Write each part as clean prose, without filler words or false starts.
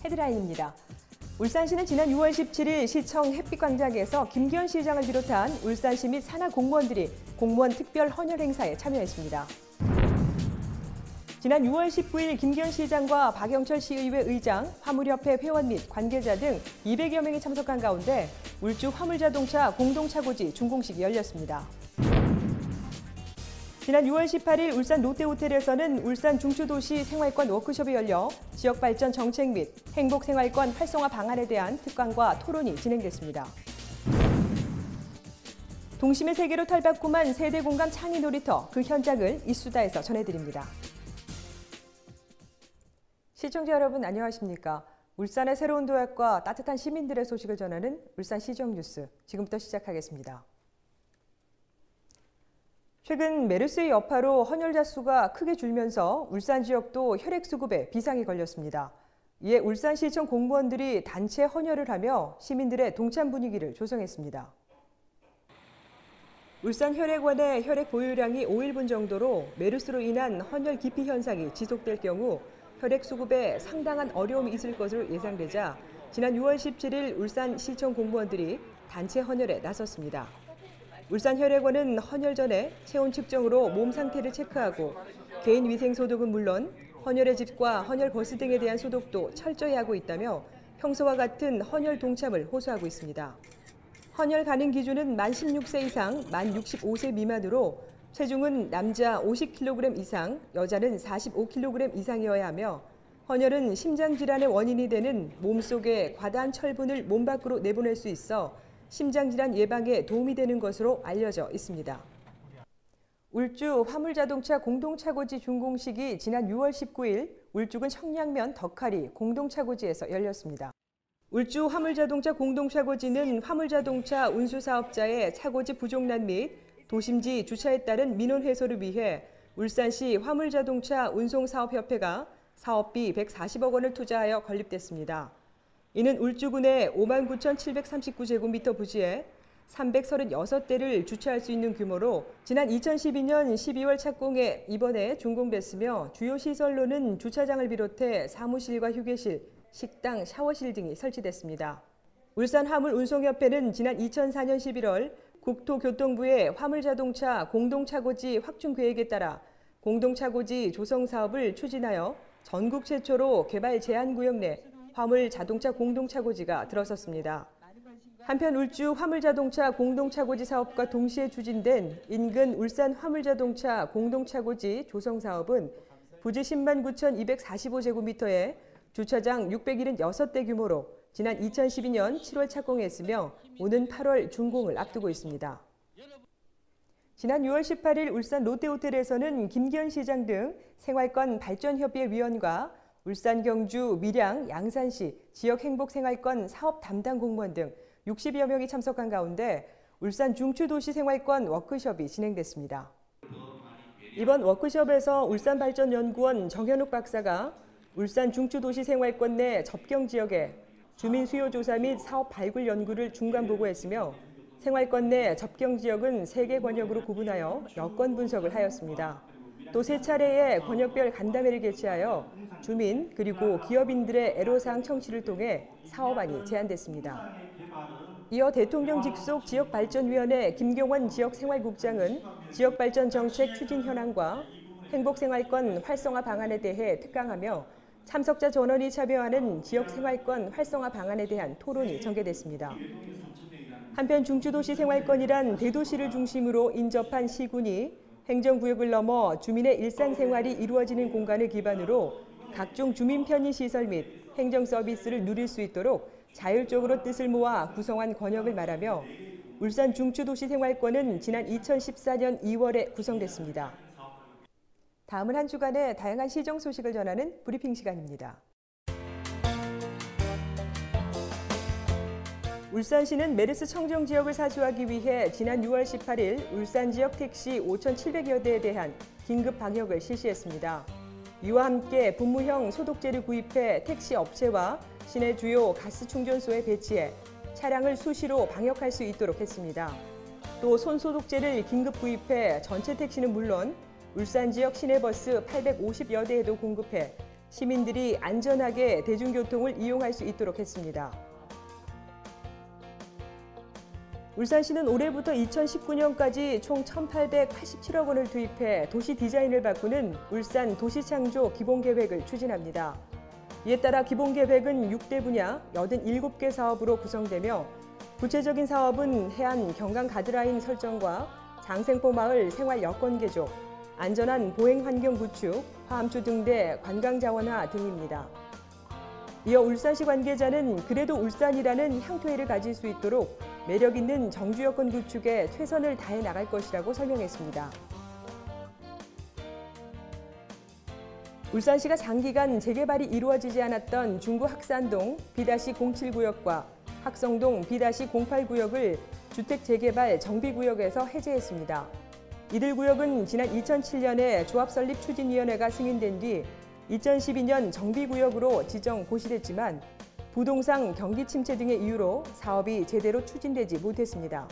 헤드라인입니다. 울산시는 지난 6월 17일 시청 햇빛광장에서 김기현 시장을 비롯한 울산시 및 산하 공무원들이 공무원 특별 헌혈 행사에 참여했습니다. 지난 6월 19일 김기현 시장과 박영철 시의회 의장, 화물협회 회원 및 관계자 등 200여 명이 참석한 가운데 울주 화물자동차 공동차고지 준공식이 열렸습니다. 지난 6월 18일 울산 롯데호텔에서는 울산 중추도시 생활권 워크숍이 열려 지역발전 정책 및 행복생활권 활성화 방안에 대한 특강과 토론이 진행됐습니다. 동심의 세계로 탈바꿈한 세대공감 창의 놀이터, 그 현장을 이수다에서 전해드립니다. 시청자 여러분 안녕하십니까? 울산의 새로운 도약과 따뜻한 시민들의 소식을 전하는 울산시정뉴스, 지금부터 시작하겠습니다. 최근 메르스의 여파로 헌혈자 수가 크게 줄면서 울산 지역도 혈액 수급에 비상이 걸렸습니다. 이에 울산시청 공무원들이 단체 헌혈을 하며 시민들의 동참 분위기를 조성했습니다. 울산혈액원의 혈액 보유량이 5일분 정도로 메르스로 인한 헌혈 기피 현상이 지속될 경우 혈액 수급에 상당한 어려움이 있을 것으로 예상되자 지난 6월 17일 울산시청 공무원들이 단체 헌혈에 나섰습니다. 울산혈액원은 헌혈 전에 체온 측정으로 몸 상태를 체크하고 개인 위생 소독은 물론 헌혈의 집과 헌혈 버스 등에 대한 소독도 철저히 하고 있다며 평소와 같은 헌혈 동참을 호소하고 있습니다. 헌혈 가능 기준은 만 16세 이상, 만 65세 미만으로 체중은 남자 50kg 이상, 여자는 45kg 이상이어야 하며 헌혈은 심장질환의 원인이 되는 몸속의 과다한 철분을 몸 밖으로 내보낼 수 있어 심장질환 예방에 도움이 되는 것으로 알려져 있습니다. 울주 화물자동차 공동차고지 준공식이 지난 6월 19일 울주군 청량면 덕하리 공동차고지에서 열렸습니다. 울주 화물자동차 공동차고지는 화물자동차 운수사업자의 차고지 부족난 및 도심지 주차에 따른 민원 해소를 위해 울산시 화물자동차 운송사업협회가 사업비 140억 원을 투자하여 건립됐습니다. 이는 울주군의 59,739제곱미터 부지에 336대를 주차할 수 있는 규모로 지난 2012년 12월 착공해 이번에 준공됐으며 주요 시설로는 주차장을 비롯해 사무실과 휴게실, 식당, 샤워실 등이 설치됐습니다. 울산화물운송협회는 지난 2004년 11월 국토교통부의 화물자동차 공동차고지 확충 계획에 따라 공동차고지 조성 사업을 추진하여 전국 최초로 개발 제한구역 내 화물 자동차 공동차고지가 들어섰습니다. 한편 울주 화물자동차 공동차고지 사업과 동시에 추진된 인근 울산 화물자동차 공동차고지 조성 사업은 부지 10만 9,245제곱미터에 주차장 676대 규모로 지난 2012년 7월 착공했으며 오는 8월 준공을 앞두고 있습니다. 지난 6월 18일 울산 롯데호텔에서는 김기현 시장 등 생활권 발전협의회 위원과 울산, 경주, 밀양, 양산시 지역행복생활권 사업 담당 공무원 등 60여 명이 참석한 가운데 울산 중추도시 생활권 워크숍이 진행됐습니다. 이번 워크숍에서 울산발전연구원 정현욱 박사가 울산 중추도시 생활권 내 접경 지역에 주민 수요 조사 및 사업 발굴 연구를 중간 보고했으며 생활권 내 접경 지역은 3개 권역으로 구분하여 여건 분석을 하였습니다. 또 3차례의 권역별 간담회를 개최하여 주민 그리고 기업인들의 애로사항 청취를 통해 사업안이 제안됐습니다. 이어 대통령 직속 지역발전위원회 김경원 지역생활국장은 지역발전 정책 추진 현황과 행복생활권 활성화 방안에 대해 특강하며 참석자 전원이 참여하는 지역생활권 활성화 방안에 대한 토론이 전개됐습니다. 한편 중추도시 생활권이란 대도시를 중심으로 인접한 시군이 행정구역을 넘어 주민의 일상생활이 이루어지는 공간을 기반으로 각종 주민 편의 시설 및 행정 서비스를 누릴 수 있도록 자율적으로 뜻을 모아 구성한 권역을 말하며 울산 중추도시 생활권은 지난 2014년 2월에 구성됐습니다. 다음은 한 주간의 다양한 시정 소식을 전하는 브리핑 시간입니다. 울산시는 메르스 청정 지역을 사수하기 위해 지난 6월 18일 울산 지역 택시 5,700여 대에 대한 긴급 방역을 실시했습니다. 이와 함께 분무형 소독제를 구입해 택시 업체와 시내 주요 가스 충전소에 배치해 차량을 수시로 방역할 수 있도록 했습니다. 또 손소독제를 긴급 구입해 전체 택시는 물론 울산 지역 시내버스 850여 대에도 공급해 시민들이 안전하게 대중교통을 이용할 수 있도록 했습니다. 울산시는 올해부터 2019년까지 총 1,887억 원을 투입해 도시 디자인을 바꾸는 울산 도시창조 기본계획을 추진합니다. 이에 따라 기본계획은 6대 분야 87개 사업으로 구성되며 구체적인 사업은 해안 경강 가드라인 설정과 장생포 마을 생활 여건 개조, 안전한 보행 환경 구축, 화암초 등대 관광 자원화 등입니다. 이어 울산시 관계자는 그래도 울산이라는 향토해를 가질 수 있도록 매력 있는 정주 여건 구축에 최선을 다해 나갈 것이라고 설명했습니다. 울산시가 장기간 재개발이 이루어지지 않았던 중구 학산동 B-07구역과 학성동 B-08구역을 주택 재개발 정비구역에서 해제했습니다. 이들 구역은 지난 2007년에 조합설립 추진위원회가 승인된 뒤 2012년 정비구역으로 지정 고시됐지만 부동산 경기 침체 등의 이유로 사업이 제대로 추진되지 못했습니다.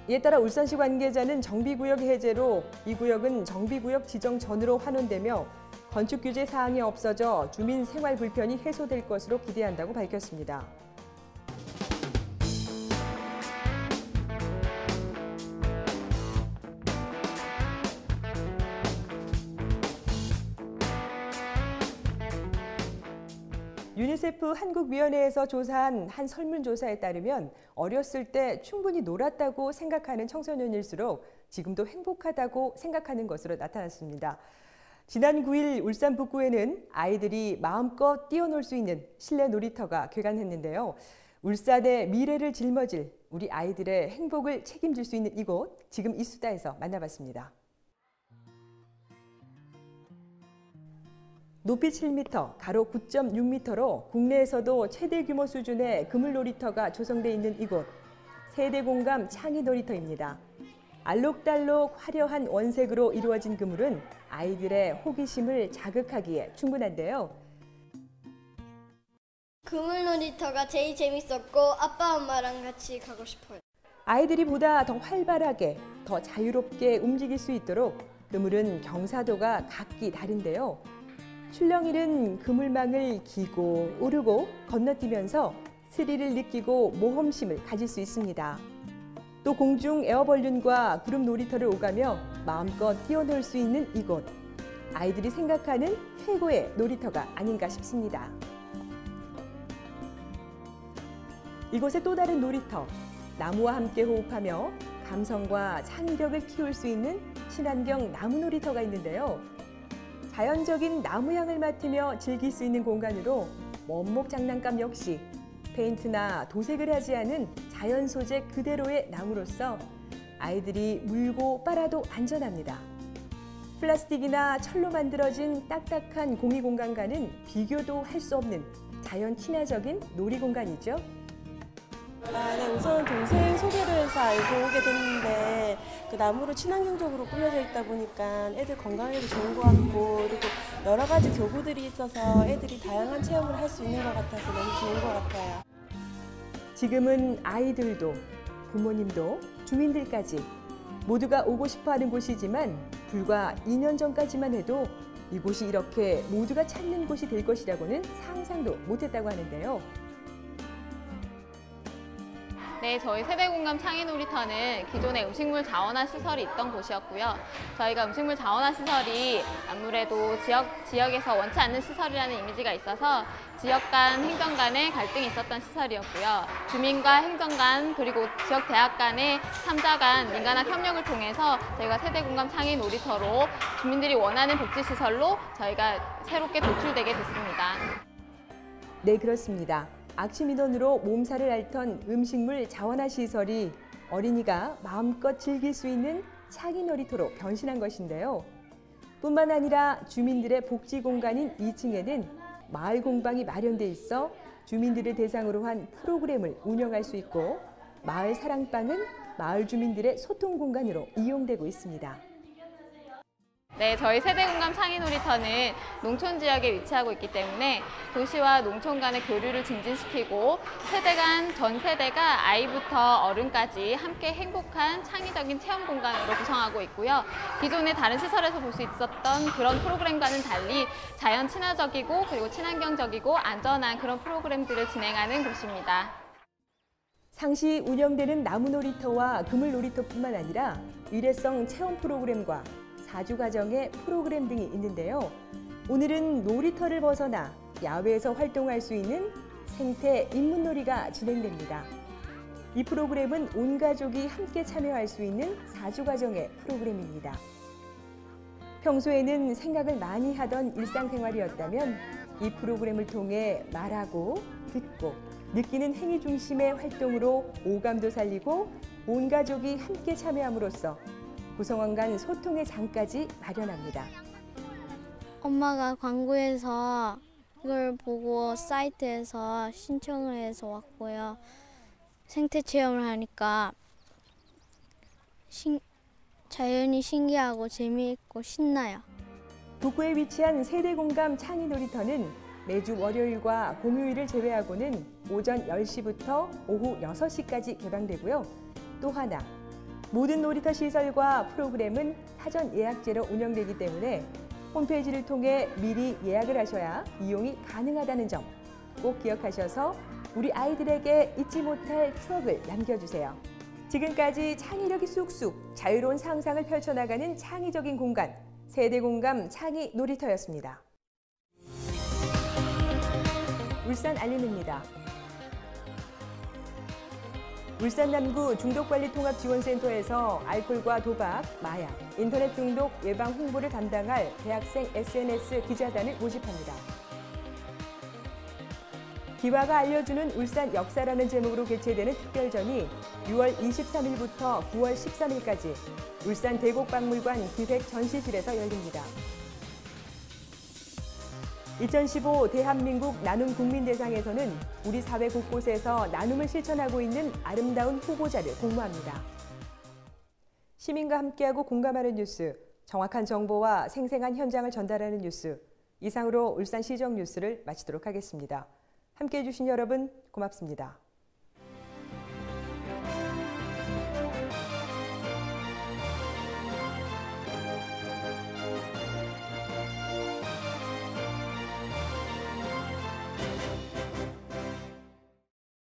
이에 따라 울산시 관계자는 정비구역 해제로 이 구역은 정비구역 지정 전으로 환원되며 건축 규제 사항이 없어져 주민 생활 불편이 해소될 것으로 기대한다고 밝혔습니다. 유니세프 한국위원회에서 조사한 한 설문조사에 따르면 어렸을 때 충분히 놀았다고 생각하는 청소년일수록 지금도 행복하다고 생각하는 것으로 나타났습니다. 지난 9일 울산 북구에는 아이들이 마음껏 뛰어놀 수 있는 실내 놀이터가 개관했는데요. 울산의 미래를 짊어질 우리 아이들의 행복을 책임질 수 있는 이곳, 지금 이 수다에서 만나봤습니다. 높이 7m, 가로 9.6m로 국내에서도 최대 규모 수준의 그물 놀이터가 조성돼 있는 이곳, 세대 공감 창의 놀이터입니다. 알록달록 화려한 원색으로 이루어진 그물은 아이들의 호기심을 자극하기에 충분한데요. 그물 놀이터가 제일 재밌었고 아빠 엄마랑 같이 가고 싶어요. 아이들이 보다 더 활발하게, 더 자유롭게 움직일 수 있도록 그물은 경사도가 각기 다른데요. 출렁이는 그물망을 기고 오르고 건너뛰면서 스릴을 느끼고 모험심을 가질 수 있습니다. 또 공중 에어벌룬과 구름 놀이터를 오가며 마음껏 뛰어놀 수 있는 이곳. 아이들이 생각하는 최고의 놀이터가 아닌가 싶습니다. 이곳의 또 다른 놀이터, 나무와 함께 호흡하며 감성과 창의력을 키울 수 있는 친환경 나무 놀이터가 있는데요. 자연적인 나무향을 맡으며 즐길 수 있는 공간으로 원목 장난감 역시 페인트나 도색을 하지 않은 자연 소재 그대로의 나무로서 아이들이 물고 빨아도 안전합니다. 플라스틱이나 철로 만들어진 딱딱한 공이 공간과는 비교도 할 수 없는 자연 친화적인 놀이 공간이죠. 네, 우선 동생 소개를 해서 알고 오게 됐는데 그 나무로 친환경적으로 꾸며져 있다 보니까 애들 건강에도 좋은 것 같고 그리고 여러 가지 교구들이 있어서 애들이 다양한 체험을 할 수 있는 것 같아서 너무 좋은 것 같아요. 지금은 아이들도 부모님도 주민들까지 모두가 오고 싶어하는 곳이지만 불과 2년 전까지만 해도 이곳이 이렇게 모두가 찾는 곳이 될 것이라고는 상상도 못했다고 하는데요. 네, 저희 세대공감 창의놀이터는 기존에 음식물 자원화 시설이 있던 곳이었고요. 저희가 음식물 자원화 시설이 아무래도 지역에서 원치 않는 시설이라는 이미지가 있어서 지역 간 행정 간의 갈등이 있었던 시설이었고요. 주민과 행정 간 그리고 지역 대학 간의 3자 간 민간학 협력을 통해서 저희가 세대공감 창의놀이터로 주민들이 원하는 복지시설로 저희가 새롭게 도출되게 됐습니다. 네, 그렇습니다. 악취 민원으로 몸살을 앓던 음식물 자원화 시설이 어린이가 마음껏 즐길 수 있는 창의 놀이터로 변신한 것인데요. 뿐만 아니라 주민들의 복지 공간인 2층에는 마을 공방이 마련돼 있어 주민들을 대상으로 한 프로그램을 운영할 수 있고 마을 사랑방은 마을 주민들의 소통 공간으로 이용되고 있습니다. 네, 저희 세대공감 창의놀이터는 농촌 지역에 위치하고 있기 때문에 도시와 농촌 간의 교류를 증진시키고 전 세대가 아이부터 어른까지 함께 행복한 창의적인 체험 공간으로 구성하고 있고요. 기존의 다른 시설에서 볼 수 있었던 그런 프로그램과는 달리 자연 친화적이고 그리고 친환경적이고 안전한 그런 프로그램들을 진행하는 곳입니다. 상시 운영되는 나무놀이터와 그물놀이터뿐만 아니라 일회성 체험 프로그램과 사주과정의 프로그램 등이 있는데요. 오늘은 놀이터를 벗어나 야외에서 활동할 수 있는 생태 인문놀이가 진행됩니다. 이 프로그램은 온 가족이 함께 참여할 수 있는 사주과정의 프로그램입니다. 평소에는 생각을 많이 하던 일상생활이었다면 이 프로그램을 통해 말하고 듣고 느끼는 행위 중심의 활동으로 오감도 살리고 온 가족이 함께 참여함으로써 구성원 간 소통의 장까지 마련합니다. 엄마가 광고에서 이걸 보고 사이트에서 신청을 해서 왔고요. 생태 체험을 하니까 자연이 신기하고 재미있고 신나요. 북구에 위치한 세대공감 창의놀이터는 매주 월요일과 공휴일을 제외하고는 오전 10시부터 오후 6시까지 개방되고요. 또 하나, 모든 놀이터 시설과 프로그램은 사전 예약제로 운영되기 때문에 홈페이지를 통해 미리 예약을 하셔야 이용이 가능하다는 점 꼭 기억하셔서 우리 아이들에게 잊지 못할 추억을 남겨주세요. 지금까지 창의력이 쑥쑥 자유로운 상상을 펼쳐나가는 창의적인 공간, 세대공감 창의놀이터였습니다. 울산 알림입니다. 울산 남구 중독관리통합지원센터에서 알코올과 도박, 마약, 인터넷 중독 예방 홍보를 담당할 대학생 SNS 기자단을 모집합니다. 기와가 알려주는 울산 역사라는 제목으로 개최되는 특별전이 6월 23일부터 9월 13일까지 울산 대곡박물관 기획전시실에서 열립니다. 2015 대한민국 나눔 국민대상에서는 우리 사회 곳곳에서 나눔을 실천하고 있는 아름다운 후보자를 공모합니다. 시민과 함께하고 공감하는 뉴스, 정확한 정보와 생생한 현장을 전달하는 뉴스, 이상으로 울산시정 뉴스를 마치도록 하겠습니다. 함께해 주신 여러분 고맙습니다.